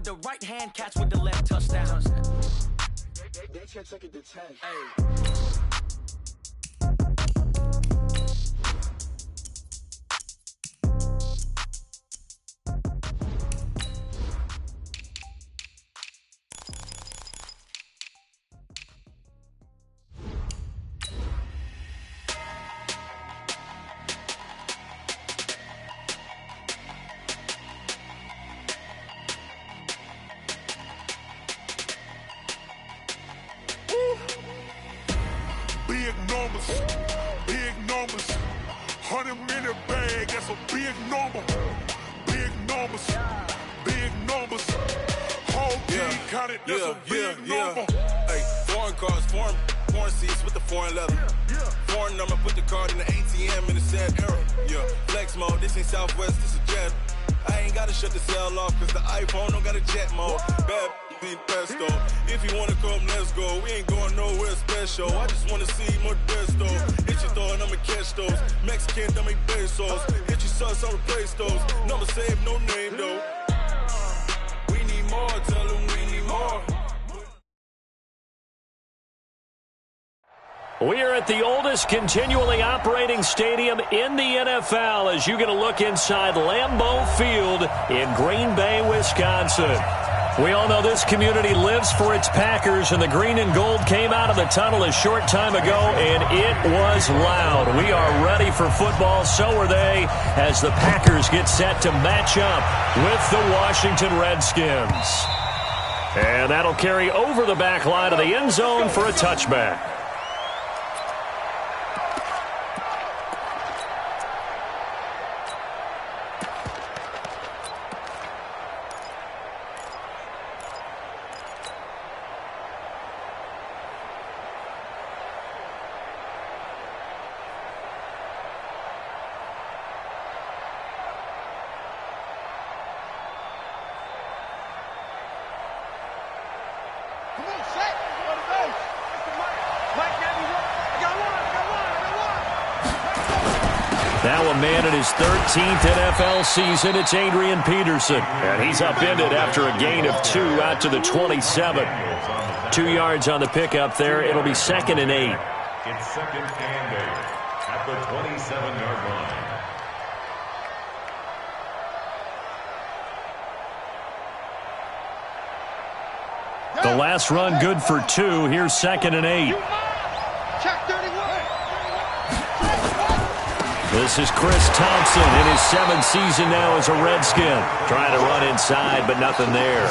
with the right hand, catch with the left, touchdown. They can't take it to 10. Hey. Big numbers, 100-minute bag, that's a big number. Big numbers, whole team counted, that's a big number. Hey, foreign cars, foreign seats with the foreign leather. Foreign number, put the card in the ATM in the sad era. Yeah, flex mode, this ain't Southwest, this a jet. I ain't gotta shut the cell off, cause the iPhone don't got a jet mode. Bad in pesto. If you wanna come, let's go. We ain't going nowhere special. I just wanna see Modesto. Hit your thought, I'ma catch those. Mexican, I make pesos. Hit your sus, I'll replace those. Number saved, no name though. We need more, tell them we need more. We are at the oldest continually operating stadium in the NFL as you get a look inside Lambeau Field in Green Bay, Wisconsin. We all know this community lives for its Packers, and the green and gold came out of the tunnel a short time ago, and it was loud. We are ready for football, so are they, as the Packers get set to match up with the Washington Redskins. And that'll carry over the back line of the end zone for a touchback. Now a man in his 13th NFL season, it's Adrian Peterson. And he's upended after a gain of 2 out to the 27. 2 yards on the pickup there. It'll be 2nd and 8. It's 2nd and 8 at the 27-yard line. The last run good for 2. Here's 2nd and 8. This is Chris Thompson in his 7th season now as a Redskin. Trying to run inside, but nothing there.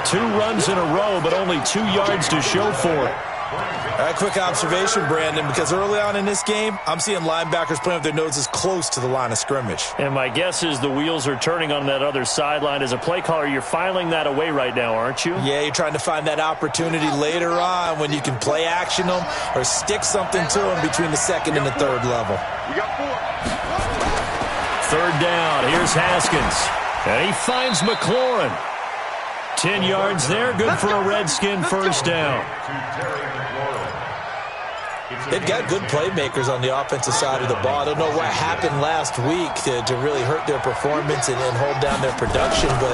2 runs in a row, but only 2 yards to show for it. All right, quick observation, Brandon, because early on in this game, I'm seeing linebackers playing with their noses close to the line of scrimmage. And my guess is the wheels are turning on that other sideline. As a play caller, you're filing that away right now, aren't you? Yeah, you're trying to find that opportunity later on when you can play action them or stick something to them between the 2nd and the 3rd level. We got 4. 3rd down. Here's Haskins. And he finds McLaurin. 10 yards there. Good for a Redskin first down. They've got good playmakers on the offensive side of the ball. I don't know what happened last week to really hurt their performance and hold down their production, but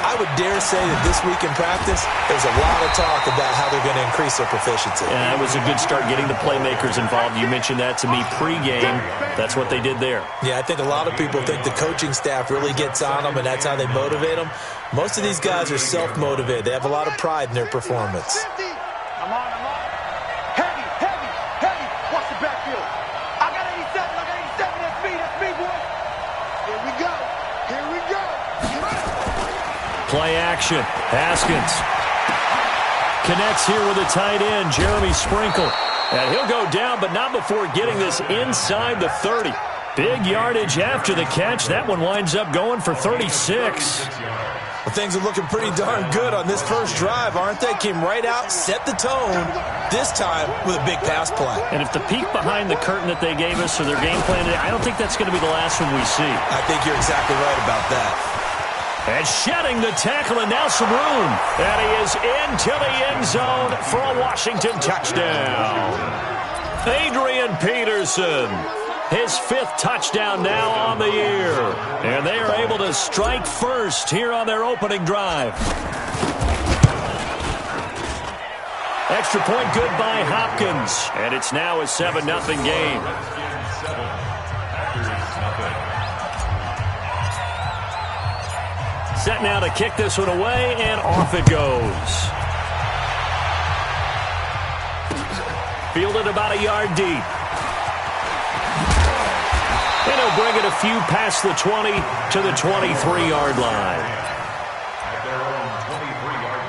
I would dare say that this week in practice, there's a lot of talk about how they're going to increase their proficiency. And that was a good start getting the playmakers involved. You mentioned that to me pregame. That's what they did there. Yeah, I think a lot of people think the coaching staff really gets on them, and that's how they motivate them. Most of these guys are self-motivated. They have a lot of pride in their performance. I'm on. Heavy. Watch the backfield. I got 87. That's me, boy. Here we go. Play action. Haskins connects here with a tight end, Jeremy Sprinkle. And he'll go down, but not before getting this inside the 30. Big yardage after the catch. That one winds up going for 36. Well, things are looking pretty darn good on this first drive, aren't they? Came right out, set the tone, this time with a big pass play. And if the peek behind the curtain that they gave us or their game plan today, I don't think that's going to be the last one we see. I think you're exactly right about that. And shedding the tackle, and now some room. And he is into the end zone for a Washington touchdown. Adrian Peterson, his 5th touchdown now on the year. And they are able to strike first here on their opening drive. Extra point good by Hopkins. And it's now a 7-0 game. Set now to kick this one away, and off it goes. Fielded about a yard deep. And he'll bring it a few past the 20 to the 23-yard line. At their own 23-yard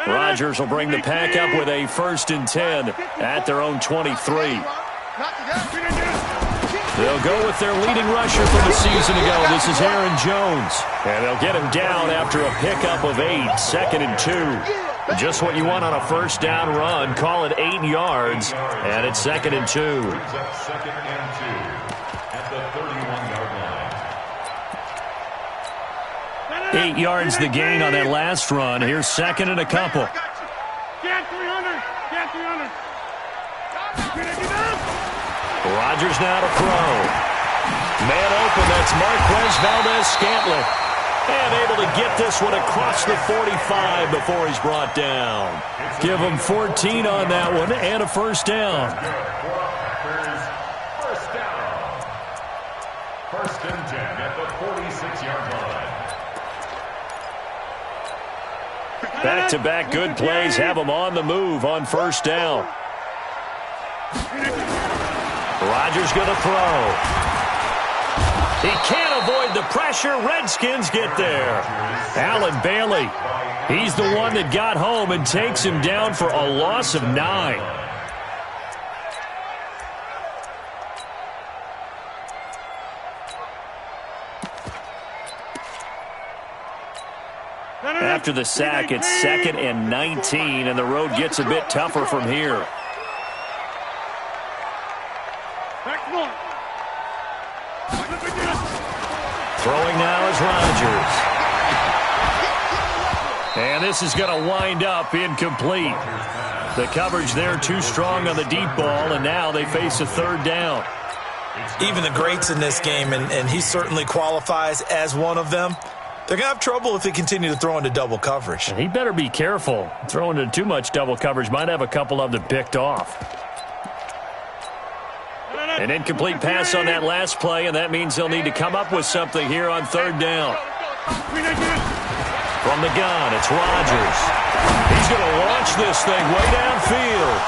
line. Rodgers will bring the pack up with a 1st and 10 at their own 23. They'll go with their leading rusher from a season ago. This is Aaron Jones. And they'll get him down after a pickup of 8, 2nd and 2. Just what you want on a 1st down run. Call it 8 yards, and it's 2nd and 2. 2nd and 2 at the 31-yard line. 8 yards the gain on that last run. Here's 2nd and a couple. Get 300. Get 300. Rodgers now to throw. Man open, that's Marquez Valdez-Scantling. And able to get this one across the 45 before he's brought down. Give him 14 on that one and a 1st down. First down. 1st and 10 at the 46-yard line. Back-to-back good plays have him on the move on 1st down. Rodgers going to throw. He can't avoid the pressure. Redskins get there. Allen Bailey, he's the one that got home and takes him down for a loss of 9. After the sack, it's 2nd and 19, and the road gets a bit tougher from here. Throwing now is Rodgers. And this is going to wind up incomplete. The coverage there too strong on the deep ball, and now they face a 3rd down. Even the greats in this game, and he certainly qualifies as one of them, they're going to have trouble if they continue to throw into double coverage. And he better be careful. Throwing into too much double coverage might have a couple of them picked off. An incomplete pass on that last play, and that means they'll need to come up with something here on 3rd down. From the gun, it's Rodgers. He's going to launch this thing way downfield,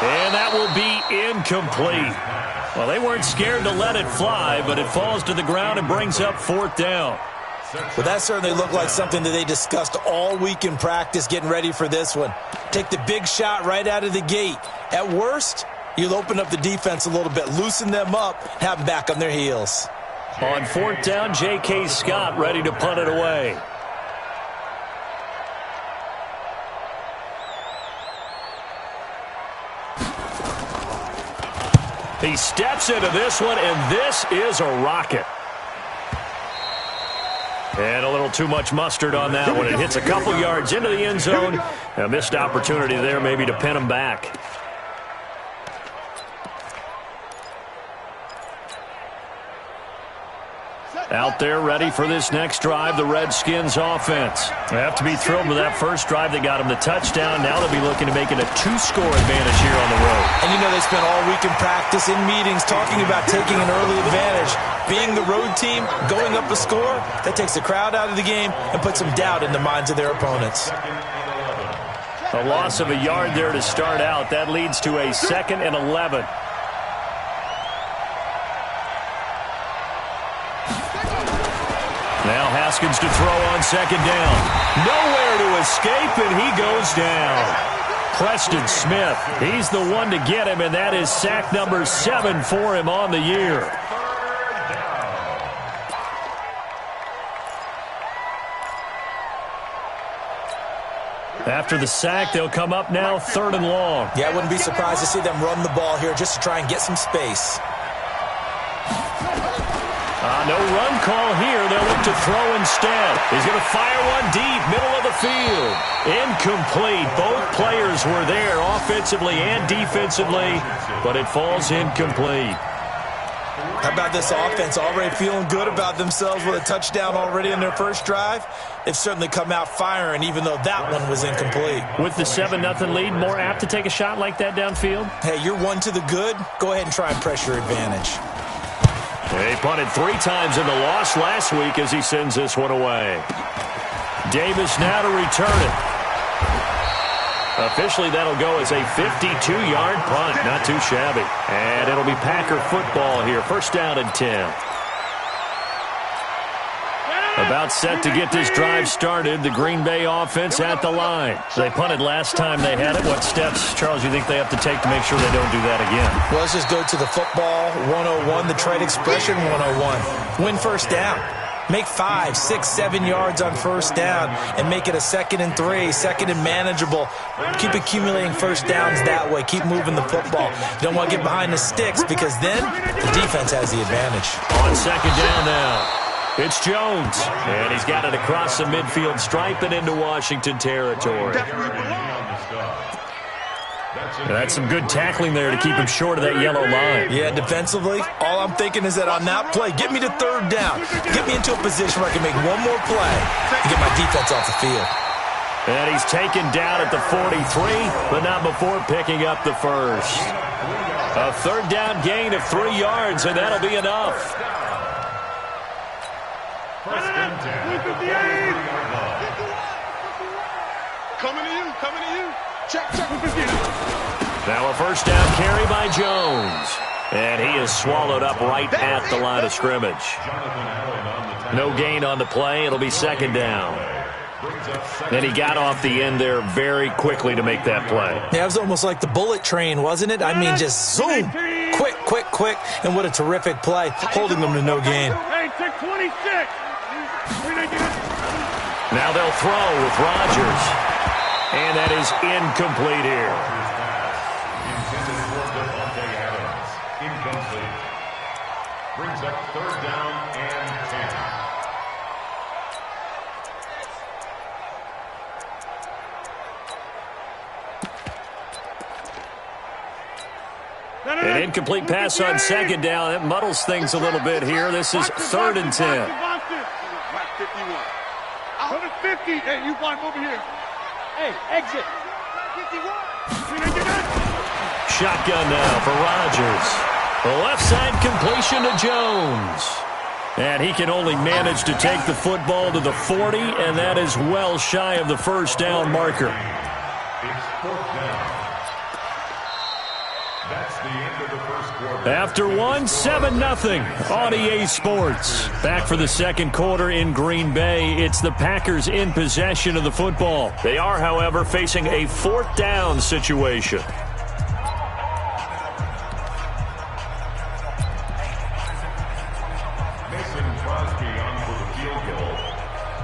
and that will be incomplete. Well, they weren't scared to let it fly, but it falls to the ground and brings up 4th down. Well, that certainly looked like something that they discussed all week in practice getting ready for this one. Take the big shot right out of the gate. At worst, you'll open up the defense a little bit, loosen them up, have them back on their heels. On 4th down, J.K. Scott ready to punt it away. He steps into this one, and this is a rocket. And a little too much mustard on that one. It hits a couple yards into the end zone. A missed opportunity there maybe to pin him back. Out there ready for this next drive, the Redskins offense. They have to be thrilled with that first drive that got them the touchdown. Now they'll be looking to make it a 2-score advantage here on the road. And you know they spent all week in practice, in meetings, talking about taking an early advantage. Being the road team, going up a score, that takes the crowd out of the game and puts some doubt in the minds of their opponents. A loss of a yard there to start out. That leads to a 2nd and 11. Now Haskins to throw on 2nd down. Nowhere to escape, and he goes down. Preston Smith, he's the one to get him, and that is sack number 7 for him on the year. After the sack, they'll come up now 3rd and long. Yeah, I wouldn't be surprised to see them run the ball here just to try and get some space. No run call here. They'll look to throw instead. He's going to fire one deep, middle of the field. Incomplete. Both players were there offensively and defensively, but it falls incomplete. How about this offense? Already feeling good about themselves with a touchdown already in their first drive. They've certainly come out firing, even though that one was incomplete. With the 7-0 lead, more apt to take a shot like that downfield? Hey, you're one to the good. Go ahead and try and press your advantage. He punted 3 times in the loss last week as he sends this one away. Davis now to return it. Officially, that'll go as a 52-yard punt. Not too shabby. And it'll be Packer football here. First down and 10. About set to get this drive started. The Green Bay offense at the line. They punted last time they had it. What steps, Charles, you think they have to take to make sure they don't do that again? Well, let's just go to the football 101, the trade expression 101. Win first down. Make 5, 6, 7 yards on first down and make it a 2nd and 3, 2nd and manageable. Keep accumulating first downs that way. Keep moving the football. You don't want to get behind the sticks because then the defense has the advantage. On second down now. It's Jones, and he's got it across the midfield stripe and into Washington territory. That's some good tackling there to keep him short of that yellow line. Yeah, defensively, all I'm thinking is that on that play, get me to third down. Get me into a position where I can make one more play and get my defense off the field. And he's taken down at the 43, but not before picking up the first. A third down gain of 3 yards, and that'll be enough. Coming to you, coming to you. Check. Now a first down carry by Jones. And he is swallowed up right at the line of scrimmage. No gain on the play. It'll be second down. And he got off the end there very quickly to make that play. Yeah, it was almost like the bullet train, wasn't it? I mean, just zoom. Quick. And what a terrific play, holding them to no gain. Hey, check 26. Now they'll throw with Rodgers. And that is incomplete here. Incomplete. Brings up third down and 10. An incomplete pass on second down. That muddles things a little bit here. This is third and 10. 51. Out of 50. Hey, you blind over here. Hey, exit. 51. Shotgun now for Rodgers. The left side completion to Jones. And he can only manage to take the football to the 40, and that is well shy of the first down marker. It's fourth down. That's the end of the first quarter. After 7-0 on EA Sports. Back for the second quarter in Green Bay. It's the Packers in possession of the football. They are, however, facing a fourth down situation. Mason Crosby on for the field goal.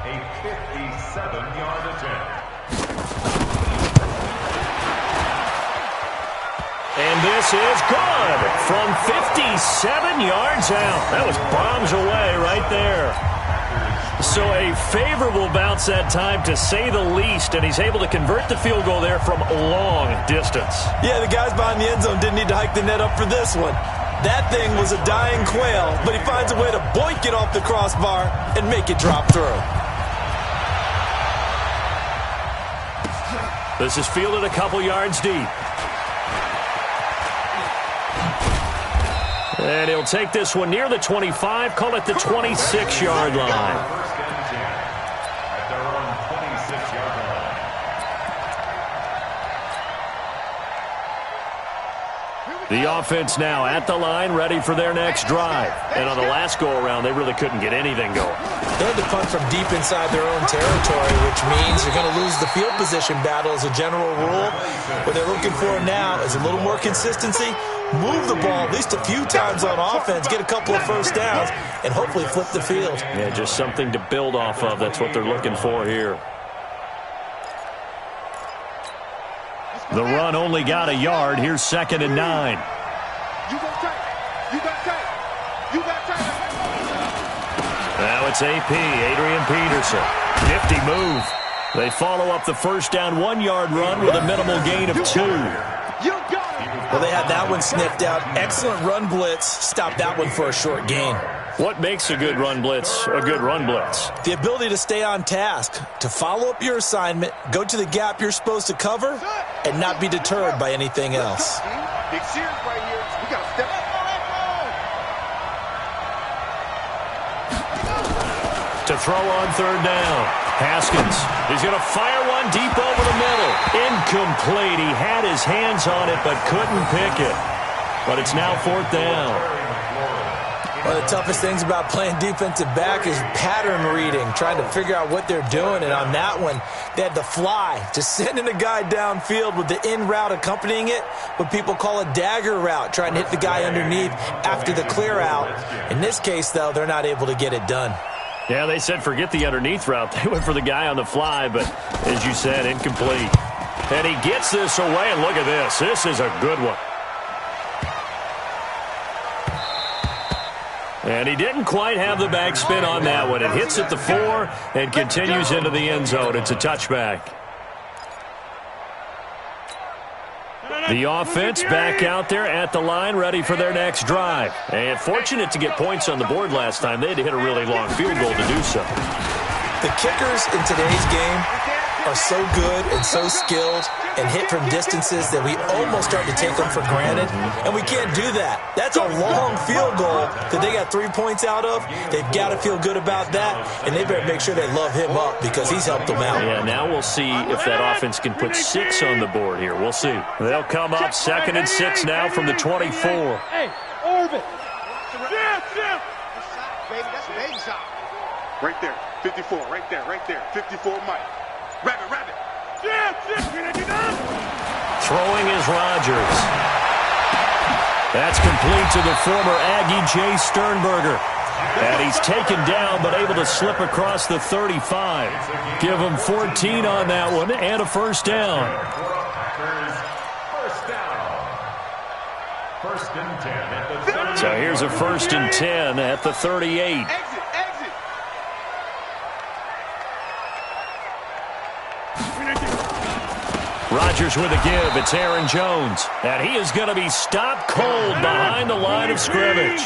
A 57-yard attempt. And this is good from 57 yards out. That was bombs away right there. So a favorable bounce that time, to say the least, and he's able to convert the field goal there from long distance. Yeah, the guys behind the end zone didn't need to hike the net up for this one. That thing was a dying quail, but he finds a way to boink it off the crossbar and make it drop through. This is fielded a couple yards deep. And he'll take this one near the 25, call it the 26-yard line. First and 10 at their own 26-yard line. The offense now at the line, ready for their next drive. And on the last go-around, they really couldn't get anything going. They had to punt from deep inside their own territory, which means you're going to lose the field position battle as a general rule. What they're looking for now is a little more consistency. Move the ball at least a few times on offense, get a couple of first downs, and hopefully flip the field. Yeah, just something to build off of. That's what they're looking for here. The run only got a yard. Here's 2nd and 9. You got tight. You got tight. You got tight. Now it's AP, Adrian Peterson. Nifty move. They follow up the first down 1-yard run with a minimal gain of 2. Well, they had that one sniffed out. Excellent run blitz. Stopped that one for a short gain. What makes a good run blitz a good run blitz? The ability to stay on task, to follow up your assignment, go to the gap you're supposed to cover, and not be deterred by anything else. Big series right here. We got to step up. To throw on third down. Haskins is going to fire one deep over the middle. Incomplete. He had his hands on it but couldn't pick it. But it's now fourth down. One of the toughest things about playing defensive back is pattern reading, trying to figure out what they're doing. And on that one, they had the fly, just sending a guy downfield with the in route accompanying it, what people call a dagger route, trying to hit the guy underneath after the clear out. In this case, though, they're not able to get it done. Yeah, they said forget the underneath route. They went for the guy on the fly, but as you said, incomplete. And he gets this away, and look at this. This is a good one. And he didn't quite have the backspin on that one. It hits at the 4 and continues into the end zone. It's a touchback. The offense back out there at the line, ready for their next drive. And fortunate to get points on the board last time. They had to hit a really long field goal to do so. The kickers in today's game are so good and so skilled and hit from distances that we almost start to take them for granted, and we can't do that. That's a long field goal that they got 3 points out of. They've got to feel good about that, and they better make sure they love him up because he's helped them out. Yeah, now we'll see if that offense can put 6 on the board here. We'll see. They'll come up 2nd and 6 now from the 24. Hey, Orbit. Baby, that's a baby shot. Right there, 54, right there, 54 Mike. Rabbit. Throwing is Rodgers. That's complete to the former Aggie Jay Sternberger. And he's taken down but able to slip across the 35. Give him 14 on that one and a first down. First and 10 at the 38. So here's a 1st and 10 at the 38. Rodgers with a give. It's Aaron Jones. And he is going to be stopped cold behind the line of scrimmage.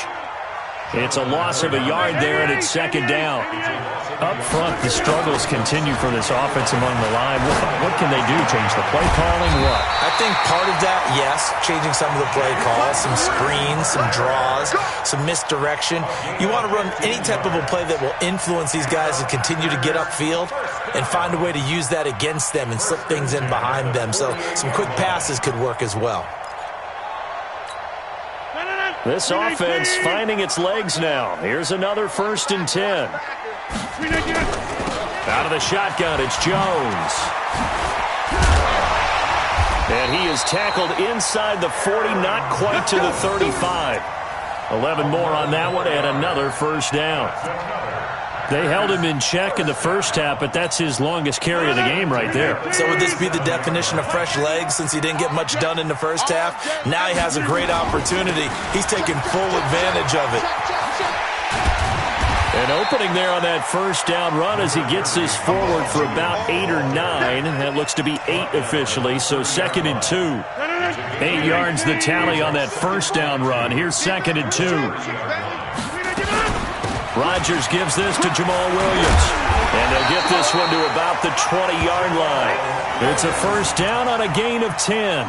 It's a loss of a yard there, and it's 2nd down. Up front, the struggles continue for this offense among the line. What can they do? Change the play calling? What? I think part of that, yes, changing some of the play calls, some screens, some draws, some misdirection. You want to run any type of a play that will influence these guys to continue to get upfield and find a way to use that against them and slip things in behind them. So some quick passes could work as well. This offense finding its legs now. Here's another 1st and 10. Out of the shotgun, it's Jones. And he is tackled inside the 40, not quite to the 35. 11 more on that one and another first down. They held him in check in the first half, but that's his longest carry of the game right there. So would this be the definition of fresh legs since he didn't get much done in the first half? Now he has a great opportunity. He's taking full advantage of it. An opening there on that first down run as he gets this forward for about 8 or 9. That looks to be 8 officially, so 2nd and 2. 8 yards the tally on that first down run. Here's 2nd and 2. Rodgers gives this to Jamal Williams. And they'll get this one to about the 20-yard line. It's a first down on a gain of 10.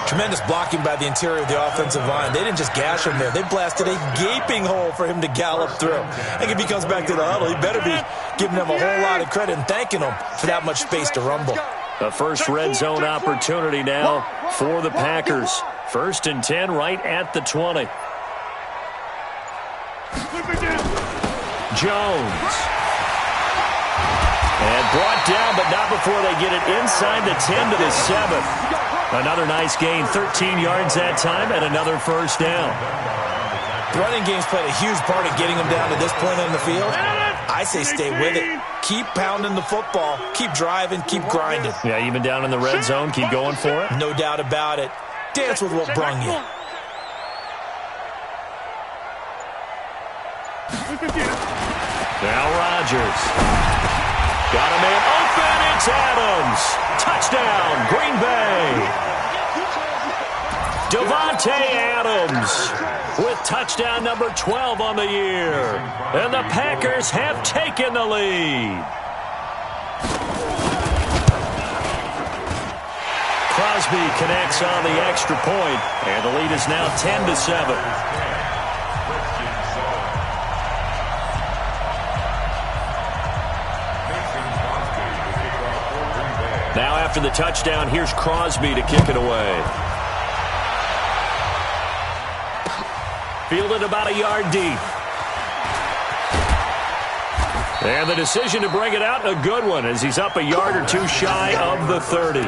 Tremendous blocking by the interior of the offensive line. They didn't just gash him there. They blasted a gaping hole for him to gallop through. I think if he comes back to the huddle, he better be giving them a whole lot of credit and thanking them for that much space to rumble. The first red zone opportunity now for the Packers. 1st and 10 right at the 20. Jones. And brought down, but not before they get it inside the 10 to the 7. Another nice gain, 13 yards that time, and another first down. The running game's played a huge part of getting them down to this point on the field. I say stay with it. Keep pounding the football. Keep driving. Keep grinding. Yeah, even down in the red zone, keep going for it. No doubt about it. Dance with what brung you. Rodgers. Got a man open. It's Adams. Touchdown, Green Bay. Davante Adams with touchdown number 12 on the year. And the Packers have taken the lead. Crosby connects on the extra point, and the lead is now 10-7. Now after the touchdown, here's Crosby to kick it away. Fielded about a yard deep. And the decision to bring it out, a good one, as he's up a yard or two shy of the 30.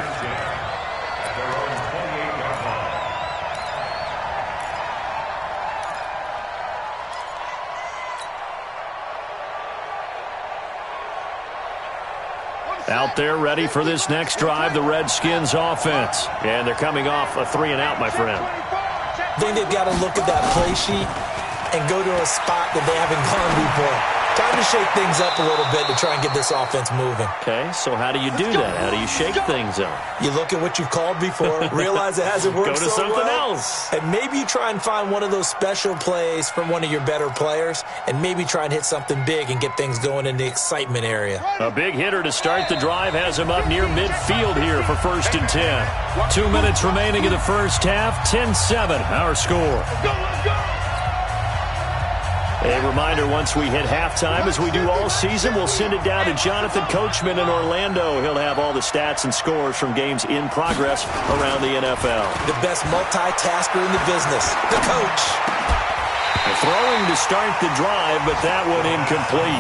Out there ready for this next drive, the Redskins offense. And they're coming off a 3-and-out, my friend. I think they've got to look at that play sheet and go to a spot that they haven't gone before. Time to shake things up a little bit to try and get this offense moving. Okay, so how do you do that? How do you shake things up? You look at what you've called before, realize it hasn't worked so well. Go to something else. And maybe you try and find one of those special plays from one of your better players, and maybe try and hit something big and get things going in the excitement area. A big hitter to start the drive has him up near midfield here for 1st and 10. 2 minutes remaining in the first half, 10-7, our score. Let's go! A reminder, once we hit halftime, as we do all season, we'll send it down to Jonathan Coachman in Orlando. He'll have all the stats and scores from games in progress around the NFL. The best multitasker in the business, the coach. Throwing to start the drive, but that one incomplete.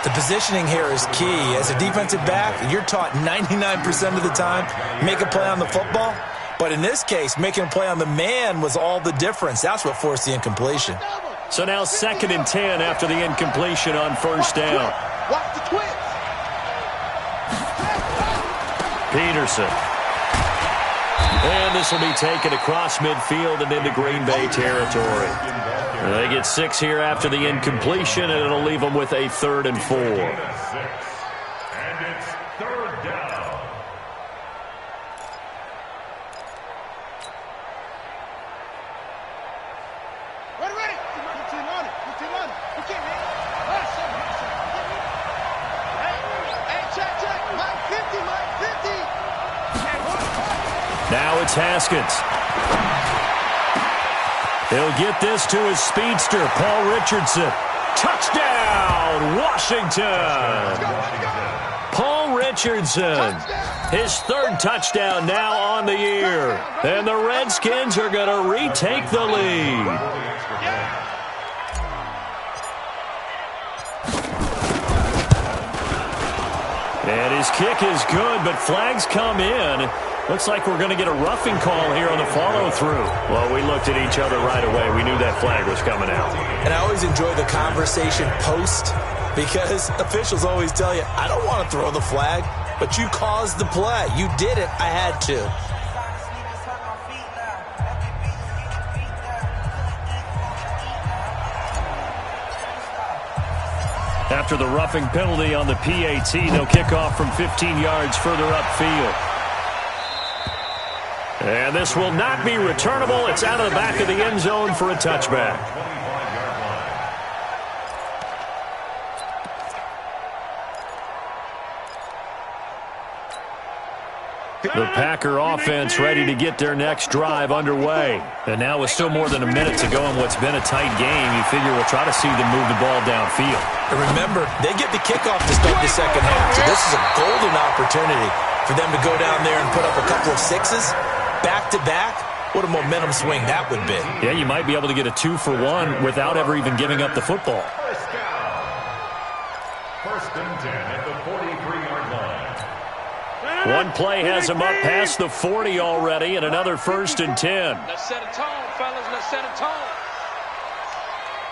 The positioning here is key. As a defensive back, you're taught 99% of the time, make a play on the football. But in this case, making a play on the man was all the difference. That's what forced the incompletion. So now 2nd and 10 after the incompletion on 1st down. Watch the twist. Peterson. And this will be taken across midfield and into Green Bay territory. They get 6 here after the incompletion, and it'll leave them with a 3rd and 4. And it's 3rd down. Ready. Get on it. You can't hit. Hey, check. Mike 50. Now it's Haskins. He'll get this to his speedster, Paul Richardson. Touchdown, Washington. Paul Richardson, his 3rd touchdown now on the year. And the Redskins are going to retake the lead. And his kick is good, but flags come in. Looks like we're going to get a roughing call here on the follow-through. Well, we looked at each other right away. We knew that flag was coming out. And I always enjoy the conversation post, because officials always tell you, I don't want to throw the flag, but you caused the play. You did it. I had to. After the roughing penalty on the PAT, they'll kick off from 15 yards further upfield. And this will not be returnable. It's out of the back of the end zone for a touchback. The Packer offense ready to get their next drive underway. And now with still more than a minute to go in what's been a tight game, you figure we'll try to see them move the ball downfield. And remember, they get the kickoff to start the second half, so this is a golden opportunity for them to go down there and put up a couple of 6s back-to-back. What a momentum swing that would be. Yeah, you might be able to get a 2-for-1 without ever even giving up the football. 1st and 10 at the 43-yard line. One play has him up past the 40 already, and another 1st and 10. Let's set a tone, fellas. Let's set a tone.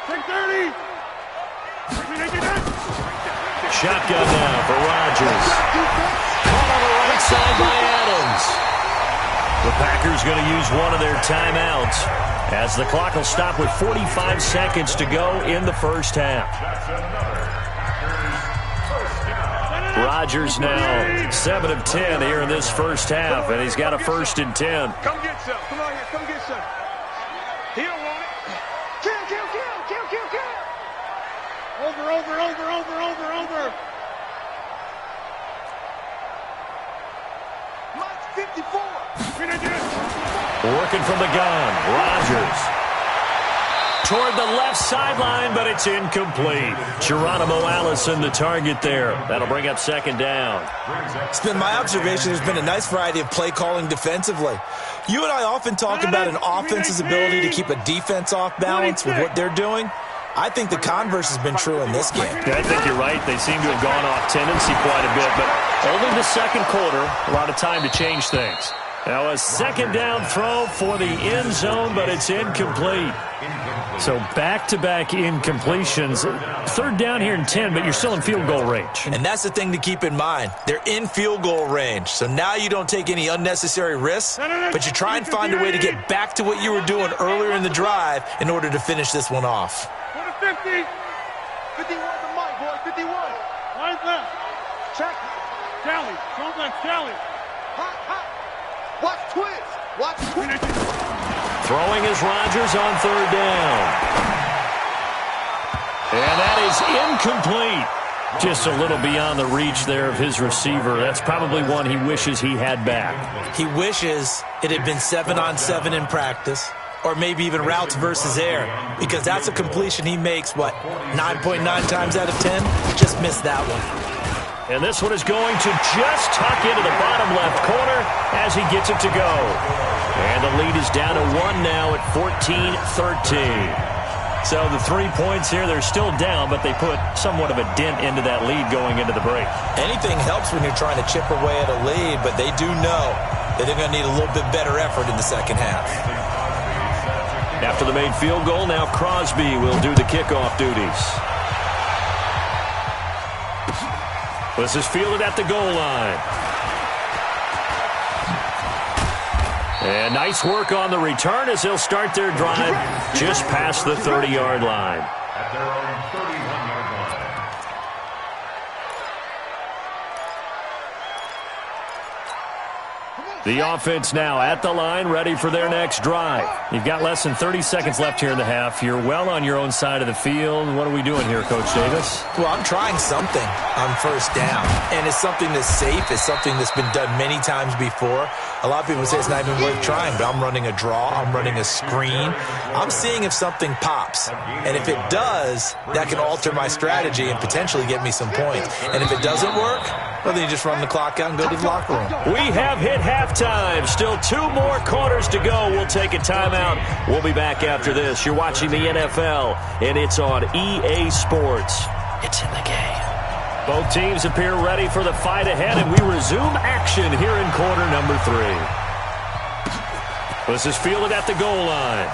30. Shotgun now for Rodgers. Caught on the right side by Adams. The Packers going to use one of their timeouts as the clock will stop with 45 seconds to go in the first half. That's another Rodgers now 7 of 10 here in this first half, and he's got a 1st and 10. Come get some. Come on here. Come get some. He don't want it. Kill. Over. Mark 54. Working from the gun, Rodgers. Toward the left sideline, but it's incomplete. Geronimo Allison, the target there. That'll bring up 2nd down. It's been my observation there's been a nice variety of play calling defensively. You and I often talk about an offense's ability to keep a defense off balance with what they're doing. I think the converse has been true in this game. Yeah, I think you're right. They seem to have gone off tendency quite a bit, but only the second quarter, a lot of time to change things. Now a 2nd down throw for the end zone, but it's incomplete. So back-to-back incompletions. 3rd down here and 10, but you're still in field goal range. And that's the thing to keep in mind. They're in field goal range. So now you don't take any unnecessary risks, but you try and find a way to get back to what you were doing earlier in the drive in order to finish this one off. 50. 51 to Mike, boy. 51. Line left. Check. Tally. Don't let Tally. Hot. Watch twist. Throwing is Rodgers on 3rd down. And that is incomplete. Just a little beyond the reach there of his receiver. That's probably one he wishes he had back. He wishes it had been 7-on-7 in practice, or maybe even routes versus air, because that's a completion he makes, 9.9 times out of 10? Just missed that one. And this one is going to just tuck into the bottom left corner as he gets it to go. And the lead is down to 1 now at 14-13. So the 3 points here, they're still down, but they put somewhat of a dent into that lead going into the break. Anything helps when you're trying to chip away at a lead, but they do know that they're going to need a little bit better effort in the second half. After the made field goal, now Crosby will do the kickoff duties. This is fielded at the goal line. And nice work on the return as they'll start their drive just past the 30-yard line. At their own 31-yard line. The offense now at the line, ready for their next drive. You've got less than 30 seconds left here in the half. You're well on your own side of the field. What are we doing here, Coach Davis? Well, I'm trying something on 1st down, and it's something that's safe. It's something that's been done many times before. A lot of people say it's not even worth trying, but I'm running a draw. I'm running a screen. I'm seeing if something pops, and if it does, that can alter my strategy and potentially get me some points. And if it doesn't work, well, then you just run the clock out and go to the locker room. We have hit halftime. Still 2 more quarters to go. We'll take a timeout. We'll be back after this. You're watching the NFL, and it's on EA Sports. It's in the game. Both teams appear ready for the fight ahead, and we resume action here in quarter number 3. This is fielded at the goal line.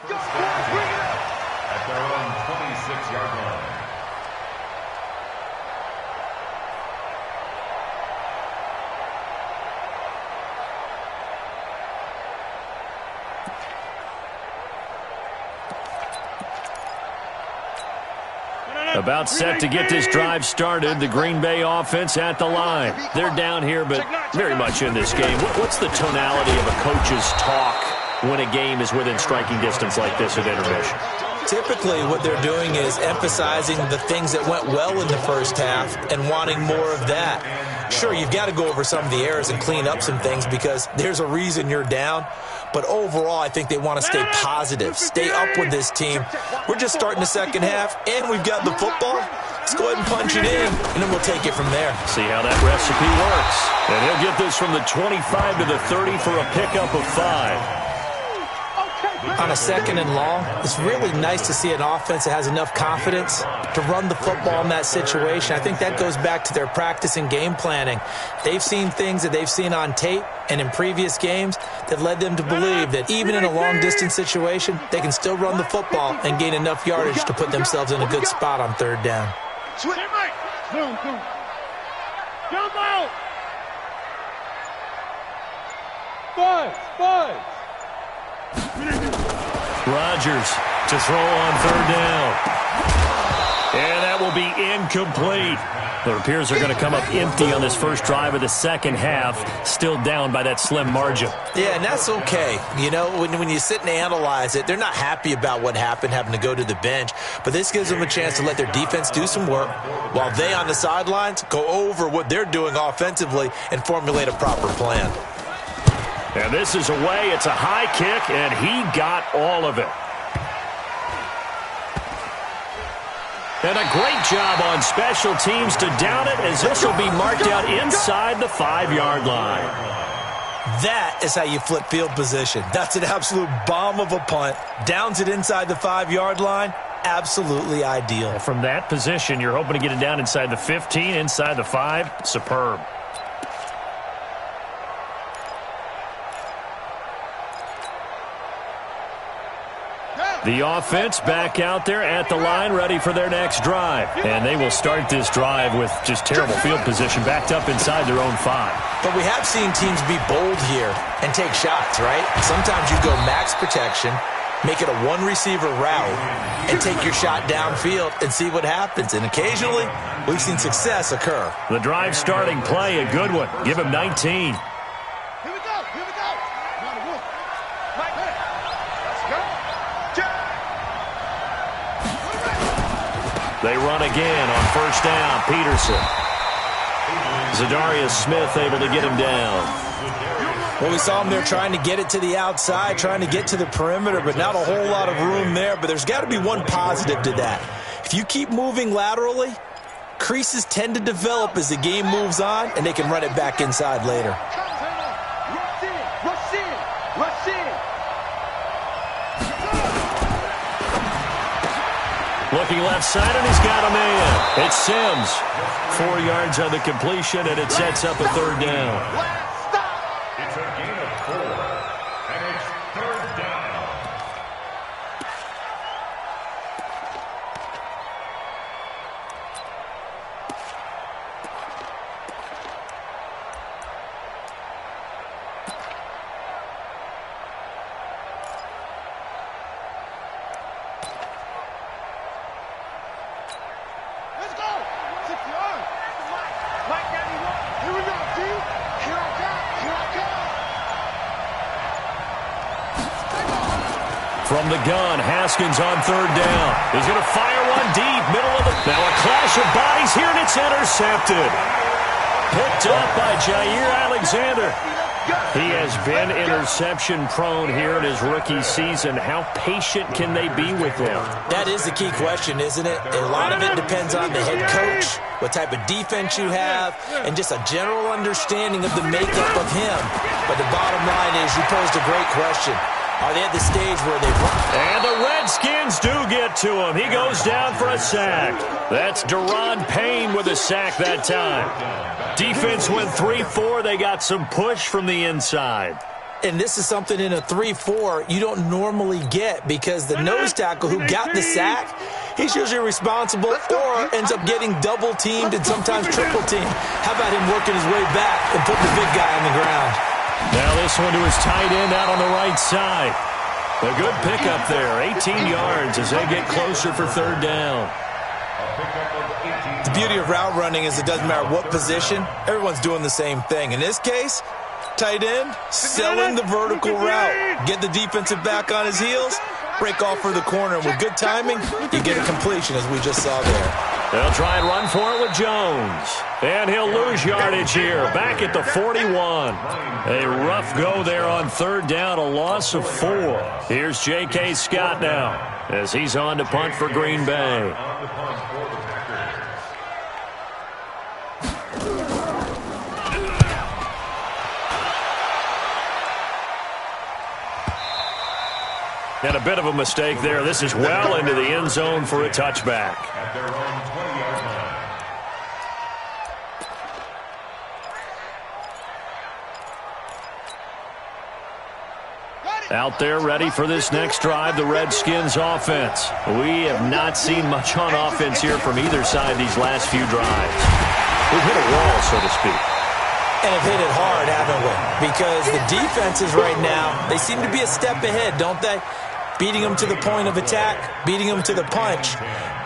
At their own 26-yard line. About set to get this drive started. The Green Bay offense at the line. They're down here, but very much in this game. What's the tonality of a coach's talk when a game is within striking distance like this at intermission? Typically, what they're doing is emphasizing the things that went well in the first half and wanting more of that. Sure, you've got to go over some of the errors and clean up some things because there's a reason you're down. But overall, I think they want to stay positive, stay up with this team. We're just starting the second half, and we've got the football. Let's go ahead and punch it in, and then we'll take it from there. See how that recipe works. And he'll get this from the 25 to the 30 for a pickup of 5. On a second and long, it's really nice to see an offense that has enough confidence to run the football in that situation. I think that goes back to their practice and game planning. They've seen things that they've seen on tape and in previous games that led them to believe that even in a long-distance situation, they can still run the football and gain enough yardage to put themselves in a good spot on third down. Jump out! Five. Rodgers to throw on third down. And that will be incomplete. It appears they're going to come up empty on this first drive of the second half, still down by that slim margin. Yeah, and that's okay. You know, when you sit and analyze it, they're not happy about what happened, having to go to the bench. But this gives them a chance to let their defense do some work while they on the sidelines go over what they're doing offensively and formulate a proper plan. And this is away. It's a high kick, and he got all of it. And a great job on special teams to down it, as this will be marked out inside the 5-yard line. That is how you flip field position. That's an absolute bomb of a punt. Downs it inside the 5-yard line. Absolutely ideal. From that position, you're hoping to get it down inside the 15, inside the 5. Superb. The offense back out there at the line, ready for their next drive. And they will start this drive with just terrible field position, backed up inside their own 5. But we have seen teams be bold here and take shots, right? Sometimes you go max protection, make it a one-receiver route, and take your shot downfield and see what happens. And occasionally, we've seen success occur. The drive starting play, a good one. Give him 19. They run again on first down. Peterson. Zadarius Smith able to get him down. Well, we saw him there trying to get it to the outside, trying to get to the perimeter, but not a whole lot of room there. But there's got to be one positive to that. If you keep moving laterally, creases tend to develop as the game moves on, and they can run it back inside later. Rush in. Looking left side, and he's got a man. It's Sims. 4 yards on the completion, and it sets up a third down. It's a gain of 4, and it's third down. From the gun, Haskins on third down. He's going to fire one deep, middle of the... Now a clash of bodies here, and it's intercepted. Picked up by Jair Alexander. He has been interception-prone here in his rookie season. How patient can they be with him? That is the key question, isn't it? A lot of it depends on the head coach, what type of defense you have, and just a general understanding of the makeup of him. But the bottom line is, you posed a great question. Are they at the stage where they've run? And the Redskins do get to him. He goes down for a sack. That's Deron Payne with a sack that time. Defense went 3-4. They got some push from the inside. And this is something in a 3-4 you don't normally get, because the nose tackle who got the sack, he's usually responsible or ends up getting double-teamed and sometimes triple-teamed. How about him working his way back and putting the big guy on the ground? Now this one to his tight end out on the right side. A good pickup there, 18 yards as they get closer for third down. The beauty of route running is it doesn't matter what position, everyone's doing the same thing. In this case, Tight end, selling the vertical route. Get the defensive back on his heels, break off for the corner. And with good timing, you get a completion, as we just saw there. They'll try and run for it with Jones. And he'll lose yardage here, back at the 41. A rough go there on third down, a loss of 4. Here's J.K. Scott now, as he's on to punt for Green Bay. And a bit of a mistake there. This is well into the end zone for a touchback. At their own 20-yard line. Out there ready for this next drive, the Redskins offense. We have not seen much on offense here from either side these last few drives. We've hit a wall, so to speak. And have hit it hard, haven't we? Because the defenses right now, they seem to be a step ahead, don't they? Beating them to the point of attack, beating them to the punch.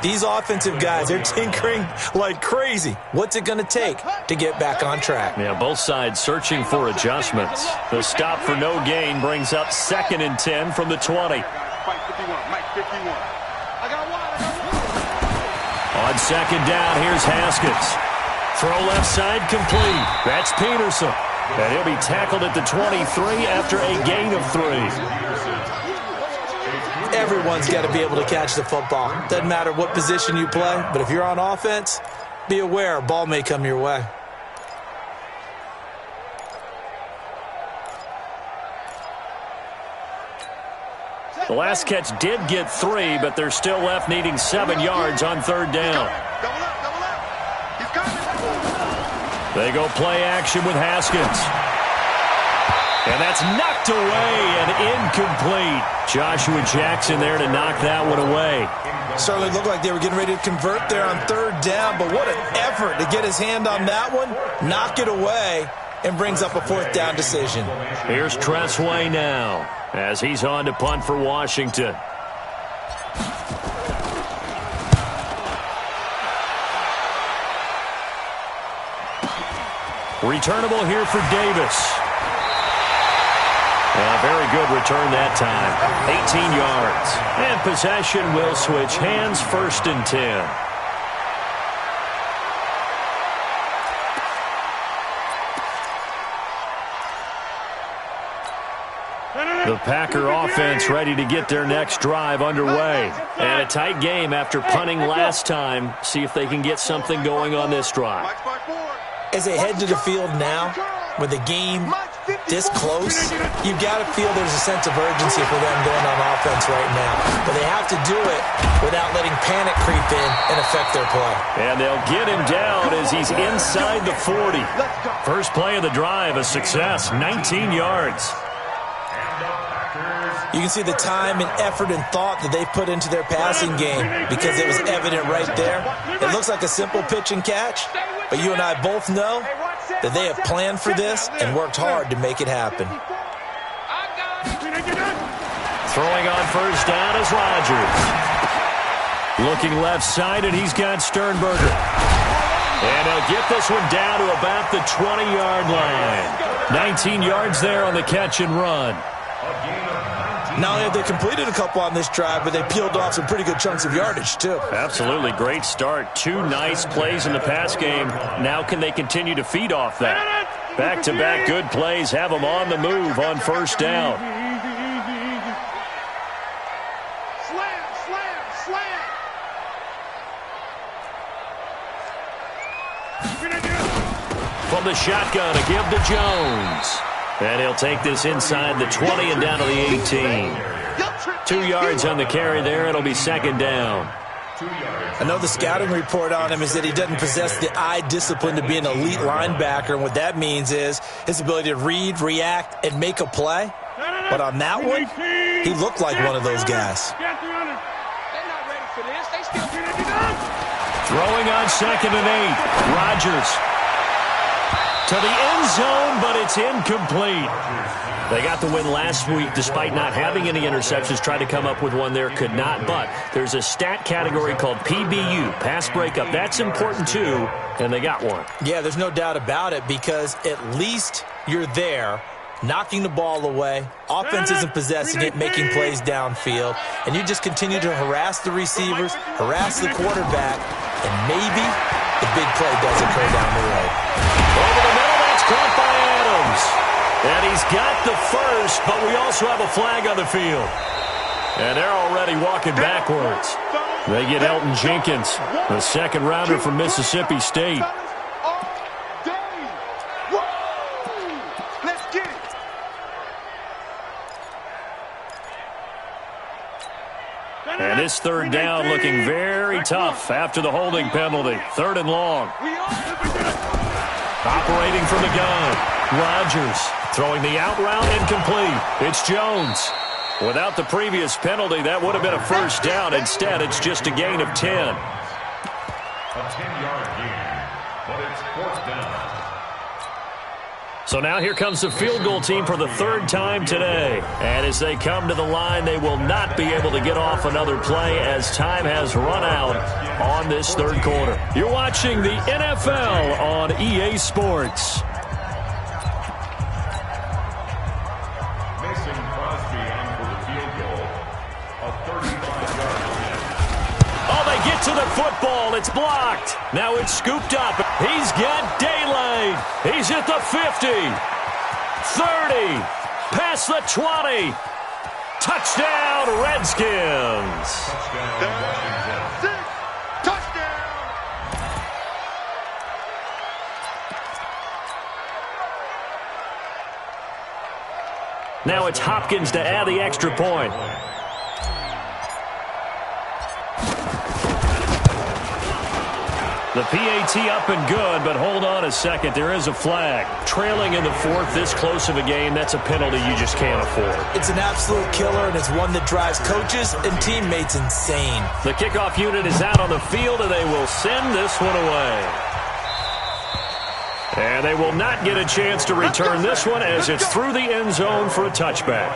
These offensive guys, they're tinkering like crazy. What's it going to take to get back on track? Yeah, both sides searching for adjustments. The stop for no gain brings up 2nd and 10 from the 20. Mike 51, Mike 51. I got one. On 2nd down, here's Haskins. Throw left side complete. That's Peterson. And he'll be tackled at the 23 after a gain of 3. Everyone's got to be able to catch the football. Doesn't matter what position you play, but if you're on offense, be aware a ball may come your way. The last catch did get 3, but they're still left needing 7 yards on 3rd down. Double up. He's coming. They go play action with Haskins. And that's knocked away and incomplete. Joshua Jackson there to knock that one away. Certainly looked like they were getting ready to convert there on 3rd down, but what an effort to get his hand on that one, knock it away, and brings up a 4th down decision. Here's Tressway now, as he's on to punt for Washington. Returnable here for Davis. A very good return that time. 18 yards. And possession will switch hands, 1st and 10. The Packer offense ready to get their next drive underway. And a tight game after punting last time. See if they can get something going on this drive. As they head to the field now, with the game this close, you've got to feel there's a sense of urgency for them going on offense right now. But they have to do it without letting panic creep in and affect their play. And they'll get him down as he's inside the 40. First play of the drive, a success, 19 yards. You can see the time and effort and thought that they put into their passing game because it was evident right there. It looks like a simple pitch and catch, but you and I both know that they have planned for this and worked hard to make it happen. Throwing on 1st down is Rodgers. Looking left side, and he's got Sternberger. And he'll get this one down to about the 20-yard line. 19 yards there on the catch and run. Not only have they completed a couple on this drive, but they peeled off some pretty good chunks of yardage, too. Absolutely great start. 2 nice plays in the pass game. Now can they continue to feed off that? Back-to-back good plays have them on the move on 1st down. From the shotgun, a give to Jones. And he'll take this inside the 20 and down to the 18. 2 yards on the carry there. It'll be 2nd down. I know the scouting report on him is that he doesn't possess the eye discipline to be an elite linebacker, and what that means is his ability to read, react, and make a play. But on that one, he looked like one of those guys. Throwing on 2nd and 8. Rodgers. To the end zone, but it's incomplete. They got the win last week despite not having any interceptions. Tried to come up with one there, could not. But there's a stat category called PBU, pass breakup. That's important too, and they got one. Yeah, there's no doubt about it because at least you're there knocking the ball away. Offense isn't possessing it, making plays downfield. And you just continue to harass the receivers, harass the quarterback, and maybe the big play does occur down the road. Over the middle, that's caught by Adams. And he's got the first, but we also have a flag on the field. And they're already walking backwards. They get Elton Jenkins, the second rounder from Mississippi State. And this third down looking very tough after the holding penalty. 3rd and long. Operating from the gun. Rodgers throwing the out route incomplete. It's Jones. Without the previous penalty, that would have been a first down. Instead, it's just a gain of 10. A 10-yard gain, but it's 4th down. So now here comes the field goal team for the 3rd time today. And as they come to the line, they will not be able to get off another play as time has run out on this 3rd quarter. You're watching the NFL on EA Sports. Mason Crosby on for the field goal. A 35-yard attempt. Oh, they get to the football. It's blocked. Now it's scooped up. He's got daylight. He's at the 50. 30. Past the 20. Touchdown, Redskins. Touchdown, Washington. Touchdown! Now it's Hopkins to add the extra point. The PAT up and good, but hold on a second. There is a flag. Trailing in the 4th, this close of a game, that's a penalty you just can't afford. It's an absolute killer, and it's one that drives coaches and teammates insane. The kickoff unit is out on the field, and they will send this one away. And they will not get a chance to return this one as it's through the end zone for a touchback.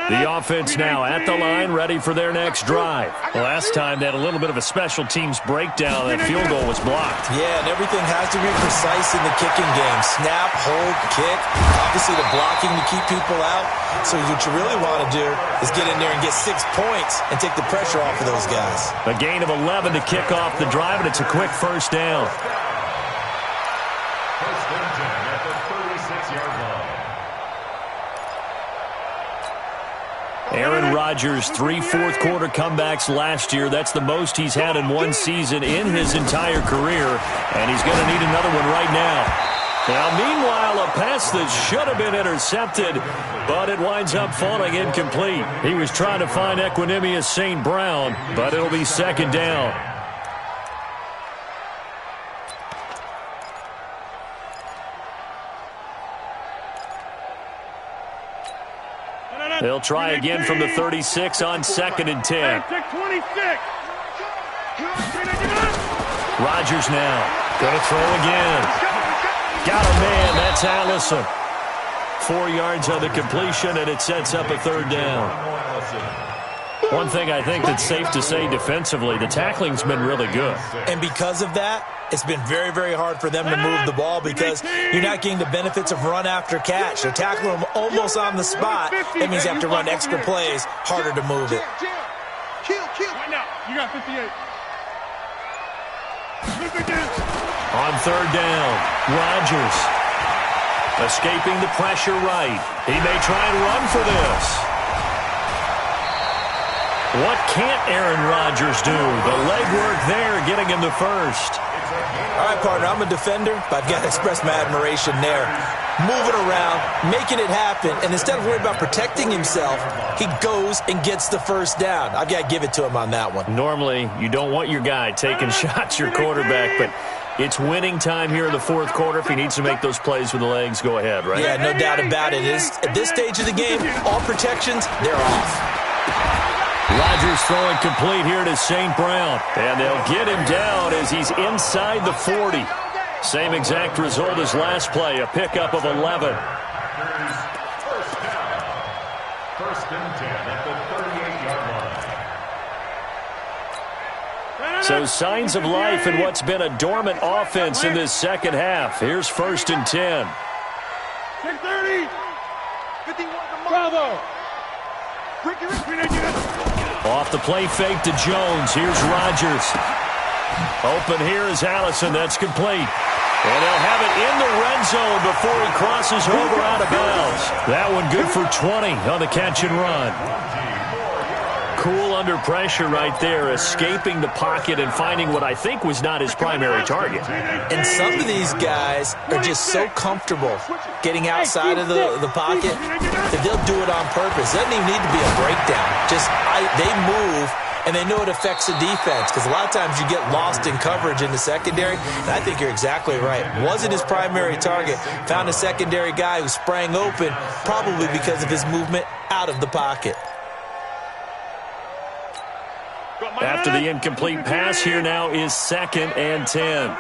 The offense now at the line, ready for their next drive. Last time they had a little bit of a special teams breakdown. That field goal was blocked. Yeah, and everything has to be precise in the kicking game. Snap, hold, kick. Obviously the blocking to keep people out. So what you really want to do is get in there and get 6 points and take the pressure off of those guys. A gain of 11 to kick off the drive, and it's a quick first down. First and 10 at the 36-yard line. Aaron Rodgers, 3 fourth-quarter comebacks last year. That's the most he's had in one season in his entire career, and he's going to need another one right now. Now, meanwhile, a pass that should have been intercepted, but it winds up falling incomplete. He was trying to find Equanimous St. Brown, but it'll be 2nd down. They'll try again from the 36 on 2nd and 10. Rodgers now. Going to throw again. Got a man. That's Allison. 4 yards on the completion, and it sets up a 3rd down. One thing I think that's safe to say defensively, the tackling's been really good. And because of that, it's been very, very hard for them to move the ball because you're not getting the benefits of run after catch. They're tackling them almost on the spot. That means you have to run extra plays, harder to move it. Kill. Right now. You got 58. On 3rd down, Rodgers escaping the pressure right. He may try and run for this. What can't Aaron Rodgers do? The legwork there, getting him the first. All right, partner, I'm a defender, but I've got to express my admiration there. Moving around, making it happen, and instead of worrying about protecting himself, he goes and gets the first down. I've got to give it to him on that one. Normally, you don't want your guy taking shots, your quarterback, but it's winning time here in the 4th quarter. If he needs to make those plays with the legs, go ahead, right? Yeah, no doubt about it. At this stage of the game, all protections, they're off. Rodgers throwing complete here to St. Brown. And they'll get him down as he's inside the 40. Same exact result as last play, a pickup of 11. First down. First and 10 at the 38-yard line. So signs of life in what's been a dormant offense in this second half. Here's first and 10. 30. 51. Bravo. Off the play fake to Jones. Here's Rodgers. Open here is Allison. That's complete. And they'll have it in the red zone before he crosses over out of bounds. That one good for 20 on the catch and run. Cool under pressure right there, escaping the pocket and finding what I think was not his primary target. And some of these guys are just so comfortable getting outside of the pocket that they'll do it on purpose. It doesn't even need to be a breakdown. They move, and they know it affects the defense because a lot of times you get lost in coverage in the secondary, and I think you're exactly right. Wasn't his primary target. Found a secondary guy who sprang open, probably because of his movement out of the pocket. After the incomplete pass, here now is second and 10.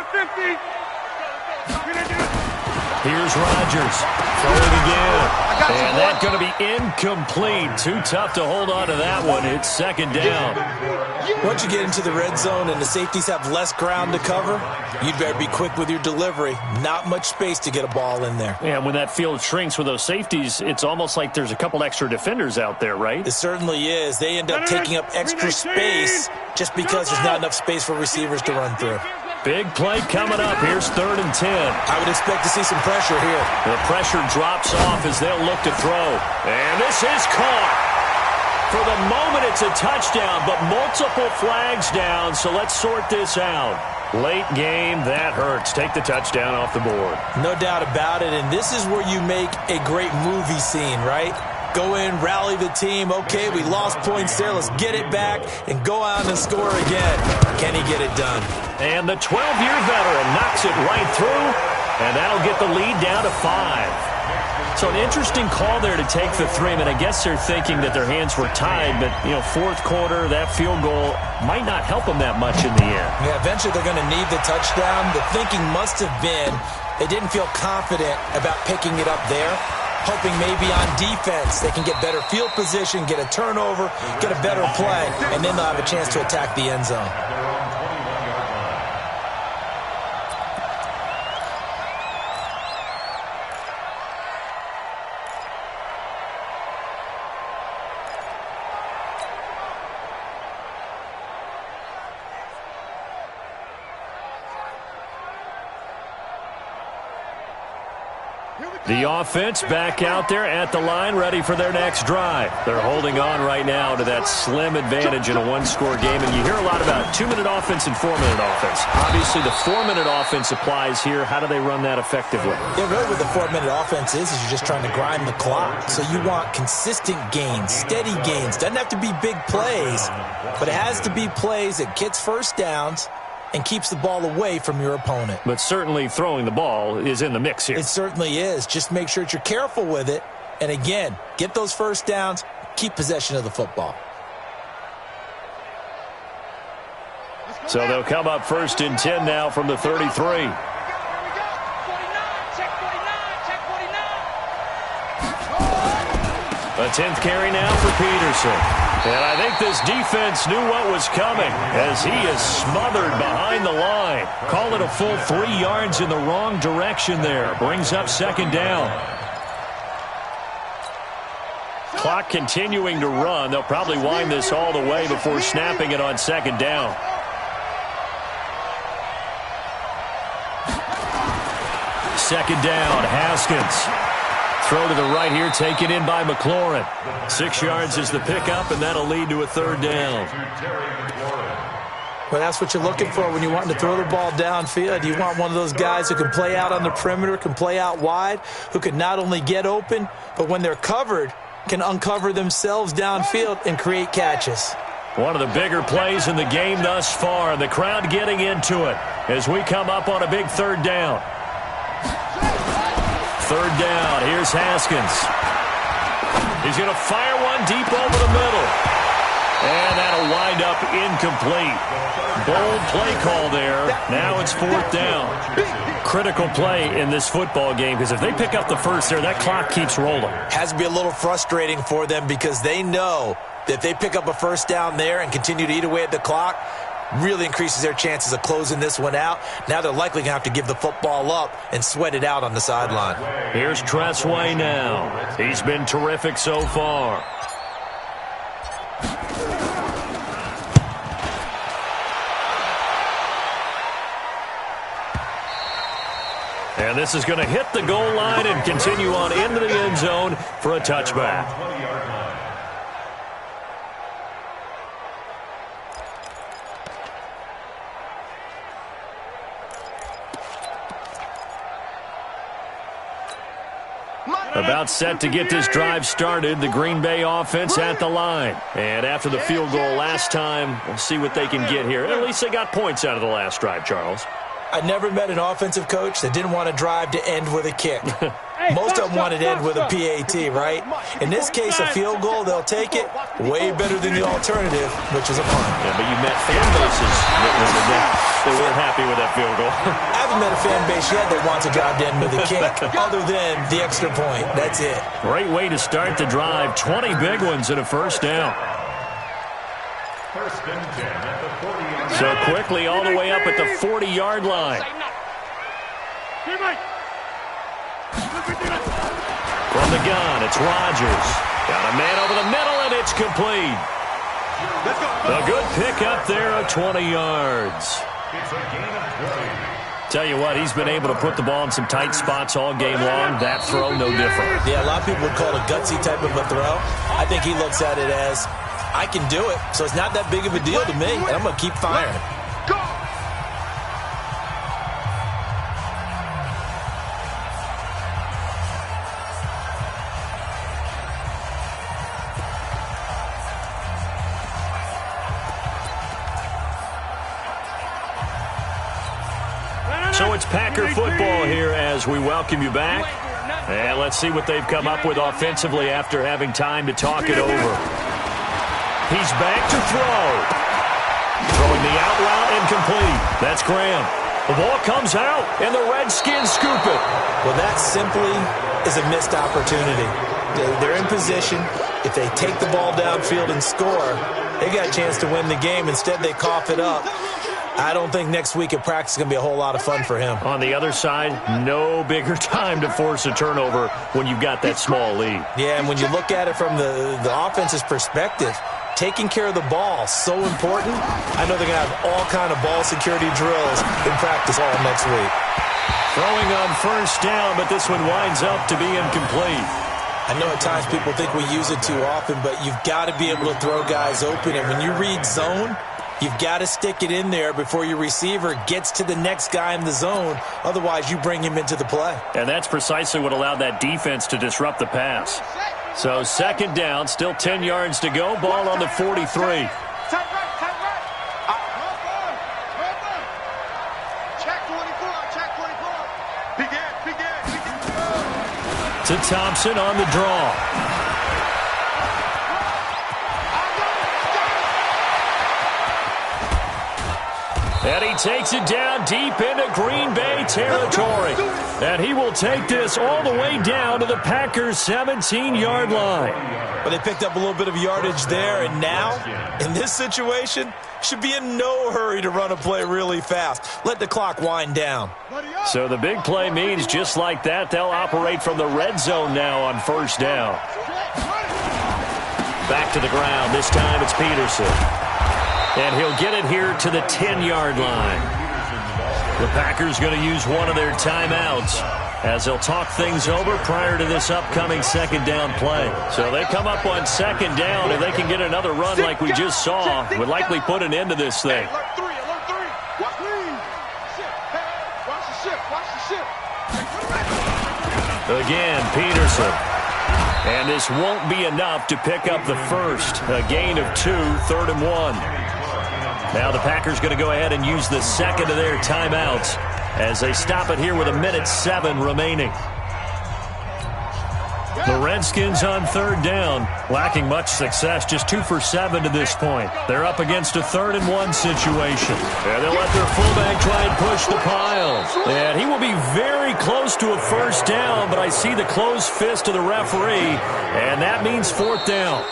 Here's Rodgers. Throwing again. And that's going to be incomplete. Too tough to hold on to that one. It's second down. Once you get into the red zone and the safeties have less ground to cover, you'd better be quick with your delivery. Not much space to get a ball in there. And when that field shrinks with those safeties, it's almost like there's a couple extra defenders out there, right? It certainly is. They end up taking up extra space just because there's not enough space for receivers to run through. Big play coming up. Here's third and 10. I would expect to see some pressure here. The pressure drops off as they'll look to throw. And this is caught. For the moment, it's a touchdown, but multiple flags down, so let's sort this out. Late game, that hurts. Take the touchdown off the board. No doubt about it, and this is where you make a great movie scene, right? Go in, rally the team. Okay, we lost points there. Let's get it back and go out and score again. Can he get it done? And the 12-year veteran knocks it right through, and that'll get the lead down to 5. So an interesting call there to take the 3. I mean, I guess they're thinking that their hands were tied, but, fourth quarter, that field goal might not help them that much in the end. Yeah, eventually they're going to need the touchdown. The thinking must have been they didn't feel confident about picking it up there, hoping maybe on defense they can get better field position, get a turnover, get a better play, and then they'll have a chance to attack the end zone. The offense back out there at the line, ready for their next drive. They're holding on right now to that slim advantage in a one-score game. And you hear a lot about 2-minute offense and 4-minute offense. Obviously, the 4-minute offense applies here. How do they run that effectively? Yeah, really what the 4-minute offense is you're just trying to grind the clock. So you want consistent gains, steady gains. Doesn't have to be big plays, but it has to be plays that gets first downs and keeps the ball away from your opponent. But certainly throwing the ball is in the mix here. It certainly is. Just make sure that you're careful with it. And again, get those first downs, keep possession of the football. So they'll come up first and 10 now from the 33. A 10th carry now for Peterson. And I think this defense knew what was coming as he is smothered behind the line. Call it a full 3 yards in the wrong direction there. Brings up second down. Clock continuing to run. They'll probably wind this all the way before snapping it on second down. Second down, Haskins. Throw to the right here, taken in by McLaurin. 6 yards is the pickup, and that'll lead to a third down. Well, that's what you're looking for when you want to throw the ball downfield. You want one of those guys who can play out on the perimeter, can play out wide, who can not only get open, but when they're covered, can uncover themselves downfield and create catches. One of the bigger plays in the game thus far, and the crowd getting into it as we come up on a big third down. Third down, here's Haskins. He's going to fire one deep over the middle. And that'll wind up incomplete. Bold play call there. Now it's 4th down. Critical play in this football game because if they pick up the first there, that clock keeps rolling. Has to be a little frustrating for them because they know that if they pick up a first down there and continue to eat away at the clock, really increases their chances of closing this one out. Now they're likely going to have to give the football up and sweat it out on the sideline. Here's Tressway now. He's been terrific so far. And this is going to hit the goal line and continue on into the end zone for a touchback. About set to get this drive started, the Green Bay offense at the line. And after the field goal last time, we'll see what they can get here. At least they got points out of the last drive, Charles. I never met an offensive coach that didn't want to drive to end with a kick. Most of them wanted to end with a PAT, right? In this case, a field goal, they'll take it. Way better than the alternative, which is a punt. Yeah, but you met fan bases that weren't happy with that field goal. I haven't met a fan base yet that wants to drive to end with a kick, other than the extra point. That's it. Great way to start the drive. 20 big ones and a first down. First and 10 at the 40-yard line. So quickly all the way up at the 40-yard line. From the gun, it's Rodgers. Got a man over the middle, and it's complete. A good pick up there of 20 yards. It's a gain of 20. Tell you what, he's been able to put the ball in some tight spots all game long. That throw, no different. Yeah, a lot of people would call it a gutsy type of a throw. I think he looks at it as, I can do it, so it's not that big of a deal to me, and I'm going to keep firing. So it's Packer football here as we welcome you back. And let's see what they've come up with offensively after having time to talk it over. He's back to throw. Throwing the out route incomplete. That's Graham. The ball comes out, and the Redskins scoop it. Well, that simply is a missed opportunity. They're in position. If they take the ball downfield and score, they got a chance to win the game. Instead, they cough it up. I don't think next week at practice is going to be a whole lot of fun for him. On the other side, no bigger time to force a turnover when you've got that small lead. Yeah, and when you look at it from the offense's perspective, taking care of the ball, so important. I know they're going to have all kind of ball security drills in practice all next week. Throwing on first down, but this one winds up to be incomplete. I know at times people think we use it too often, but you've got to be able to throw guys open. And when you read zone, you've got to stick it in there before your receiver gets to the next guy in the zone. Otherwise, you bring him into the play. And that's precisely what allowed that defense to disrupt the pass. So second down, still 10 yards to go. Ball on the 43. To Thompson on the draw. And he takes it down deep into Green Bay territory. And he will take this all the way down to the Packers' 17-yard line. But they picked up a little bit of yardage there, and now, in this situation, should be in no hurry to run a play really fast. Let the clock wind down. So the big play means just like that, they'll operate from the red zone now on first down. Back to the ground. This time it's Peterson. And he'll get it here to the 10-yard line. The Packers going to use one of their timeouts as they'll talk things over prior to this upcoming second down play. So they come up on second down. If they can get another run like we just saw, would likely put an end to this thing. Again, Peterson. And this won't be enough to pick up the first. A gain of 2, 3rd and 1. Now the Packers going to go ahead and use the second of their timeouts as they stop it here with 1:07 remaining. The Redskins on third down, lacking much success, just 2 for 7 to this point. They're up against a 3rd-and-1 situation. And they'll let their fullback try and push the pile. And he will be very close to a first down, but I see the closed fist of the referee, and that means 4th down.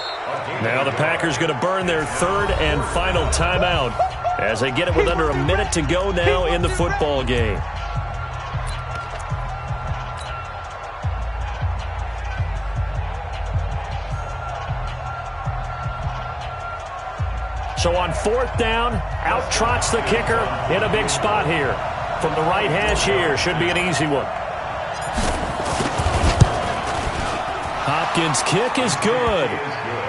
Now the Packers going to burn their 3rd and final timeout as they get it with under a minute to go now in the football game. So on 4th down, out trots the kicker in a big spot here. From the right hash here, should be an easy one. Hopkins' kick is good,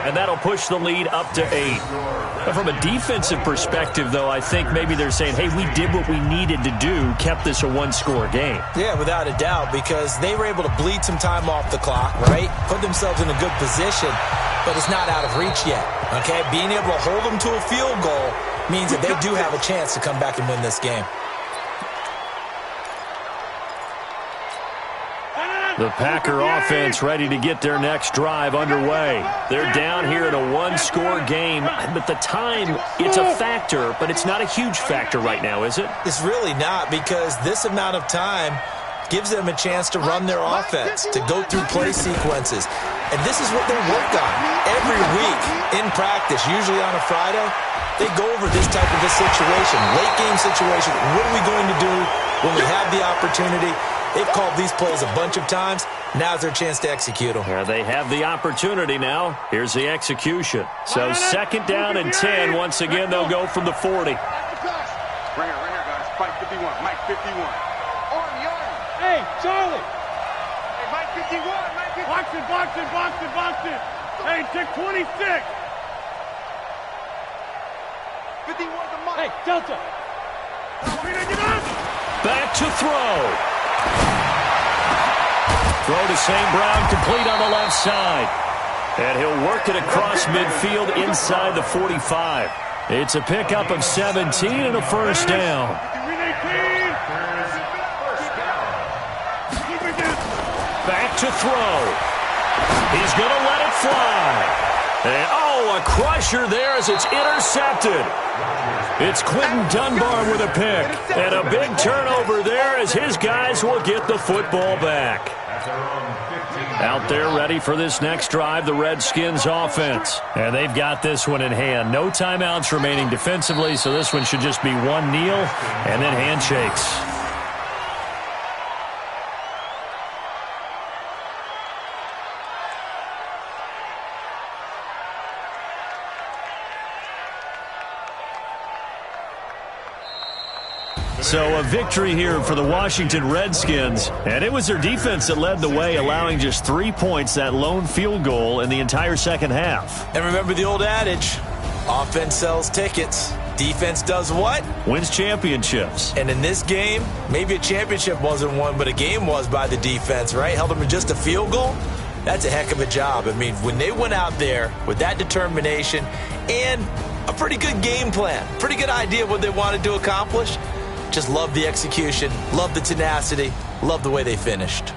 and that'll push the lead up to 8. But from a defensive perspective, though, I think maybe they're saying, hey, we did what we needed to do, kept this a 1-score game. Yeah, without a doubt, because they were able to bleed some time off the clock, right? Put themselves in a good position, but it's not out of reach yet, okay? Being able to hold them to a field goal means that they do have a chance to come back and win this game. The Packer offense ready to get their next drive underway. They're down here in a 1-score game, but the time, it's a factor, but it's not a huge factor right now, is it? It's really not, because this amount of time gives them a chance to run their offense, to go through play sequences. And this is what they work on every week in practice, usually on a Friday. They go over this type of a situation, late game situation. What are we going to do when we have the opportunity? They've called these plays a bunch of times. Now's their chance to execute them. Yeah, they have the opportunity now. Here's the execution. So 2nd down and 10. Once again, they'll go from the 40. Right here, guys. Fight 51. Mike 51. Army. Hey, Charlie. Hey, Mike 51. Mike 51. Box it. Hey, check 26. 51 to Mike. Hey, Delta. Back to throw. Throw to St. Brown, complete on the left side. And he'll work it across midfield inside the 45. It's a pickup of 17 and a first down. Back to throw. He's going to let it fly. And, a crusher there as it's intercepted. It's Quentin Dunbar with a pick. And a big turnover there as his guys will get the football back. Out there ready for this next drive, the Redskins offense. And they've got this one in hand. No timeouts remaining defensively, so this one should just be one kneel and then handshakes. So a victory here for the Washington Redskins, and it was their defense that led the way, allowing just 3 points, that lone field goal in the entire second half. And remember the old adage, offense sells tickets. Defense does what? Wins championships. And in this game, maybe a championship wasn't won, but a game was by the defense, right? Held them to just a field goal. That's a heck of a job. I mean, when they went out there with that determination and a pretty good game plan, pretty good idea of what they wanted to accomplish, just love the execution, love the tenacity, love the way they finished.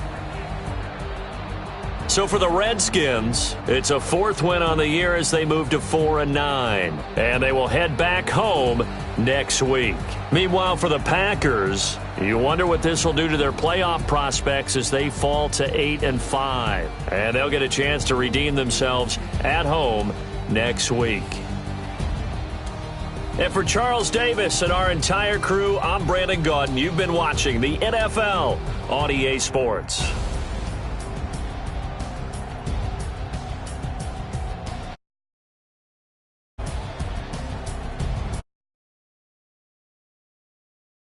So for the Redskins, it's a 4th win on the year as they move to 4-9. And they will head back home next week. Meanwhile, for the Packers, you wonder what this will do to their playoff prospects as they fall to 8-5. And they'll get a chance to redeem themselves at home next week. And for Charles Davis and our entire crew, I'm Brandon Gaudin. You've been watching the NFL on EA Sports.